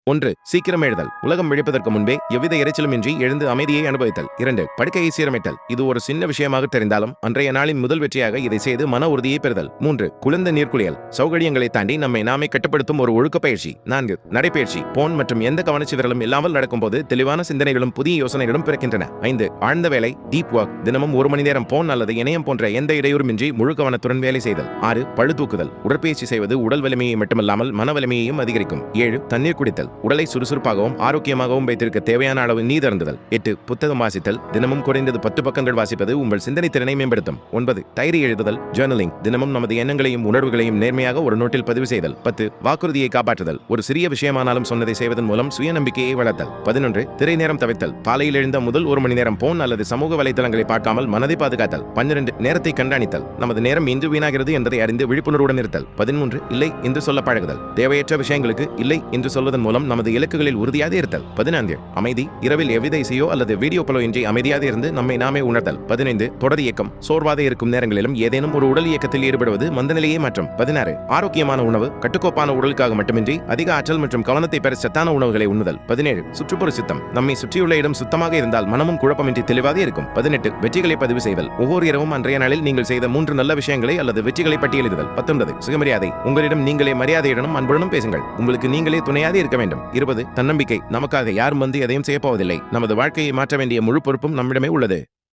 1. சீக்கிரம் எழுதல். உலகம் விழிப்பதற்கு முன்பே எவ்வித இரைச்சலுமின்றி எழுந்து அமைதியை அனுபவித்தல். 2. படுக்கையை சீரமைத்தல். இது ஒரு சின்ன விஷயமாக தெரிந்தாலும் அன்றைய நாளின் முதல் வெற்றியாக இதை செய்து மன உறுதியை பெறுதல். 3. குளிர்ந்த நீர்க்குளியல். சௌகரியங்களை தாண்டி நம்மை நாமே கட்டுப்படுத்தும் ஒரு ஒழுக்க பயிற்சி. 4. நடைபயிற்சி. போன் மற்றும் எந்த கவனச்சிதறலும் இல்லாமல் நடக்கும்போது தெளிவான சிந்தனைகளும் புதிய யோசனைகளும் பிறக்கின்றன. 5. ஆழ்ந்த வேலை. Deep work. தினமும் 1 மணி நேரம் போன் அல்லது இணையம் போன்ற எந்த இடையூறுமின்றி முழு கவனத்துடன் வேலை செய்தல். 6. பழு தூக்குதல். உடற்பயிற்சி செய்வது உடல் வலிமையை மட்டுமல்லாமல் மன வலிமையையும் அதிகரிக்கும். 7. தண்ணீர் குடித்தல். உடலை சுறுசுறுப்பாகவும் ஆரோக்கியமாகவும் வைத்திருக்க தேவையான அளவு நீர் அருந்துதல். 8. புத்தகம் வாசித்தல். தினமும் குறைந்தது 10 பக்கங்கள் வாசிப்பது உங்கள் சிந்தனை திறனை மேம்படுத்தும். 9. டைரி எழுதுதல். ஜர்னலிங். தினமும் நமது எண்ணங்களையும் உணர்வுகளையும் நேர்மையாக ஒரு நோட்டில் பதிவு செய்தல். 10. வாக்குறுதியை காப்பாற்றுதல். ஒரு சிறிய விஷயமானாலும் சொன்னதை செய்வதன் மூலம் சுயநம்பிக்கையை வளர்த்தல். 11. திரை நேரம் தவிர்த்தல். காலையில் எழுந்த முதல் 1 மணி நேரம் போன் அல்லது சமூக வலைதளங்களை பார்க்காமல் மனதை பாதுகாத்தல். 12. நேரத்தை கண்காணித்தல். நமது நேரம் இன்று வீணாகிறது என்பதை அறிந்து விழிப்புணர்வுடன் இருத்தல். 13. இல்லை என்று சொல்ல பழகுதல். தேவையற்ற விஷயங்களுக்கு இல்லை என்று சொல்வதன் மூலம் நமது இலக்குகளில் உறுதியாக இருத்தல். 14. அமைதி. இரவில் எவ்வித இசையோ அல்லது வீடியோ பலோ இன்றி அமைதியாக இருந்து நம்மை நாமே உணர்த்தல். 15. தொடர் இயக்கம். சோர்வாக இருக்கும் நேரங்களிலும் ஏதேனும் ஒரு உடல் இயக்கத்தில் ஈடுபடுவது மந்தநிலையை மாற்றும். 16. ஆரோக்கியமான உணவு. கட்டுக்கோப்பான உடலுக்காக மட்டுமின்றி அதிக ஆற்றல் மற்றும் கவனத்தை பெற சத்தான உணவுகளை உண்ணுதல். 17. சுற்றுப்புற சுத்தம். நம்மை சுற்றியுள்ள இடம் சுத்தமாக இருந்தால் மனமும் குழப்பமின்றி தெளிவாக இருக்கும். 18. வெற்றிகளை பதிவு செய்தல். ஒவ்வொரு இரவும் அன்றைய நாளில் நீங்கள் செய்த 3 நல்ல விஷயங்களை அல்லது வெற்றிகளை பட்டியலிடுதல். 19. சுயமரியாதை. உங்களிடம் நீங்களே மரியாதையுடனும் அன்புடனும் பேசுங்கள். உங்களுக்கு நீங்களே துணையாக இருக்க வேண்டும். 20. தன்னம்பிக்கை. நமக்காக யாரும் வந்து எதையும் செய்யப்போவதில்லை. நமது வாழ்க்கையை மாற்ற வேண்டிய முழு பொறுப்பும் நம்மிடமே உள்ளது.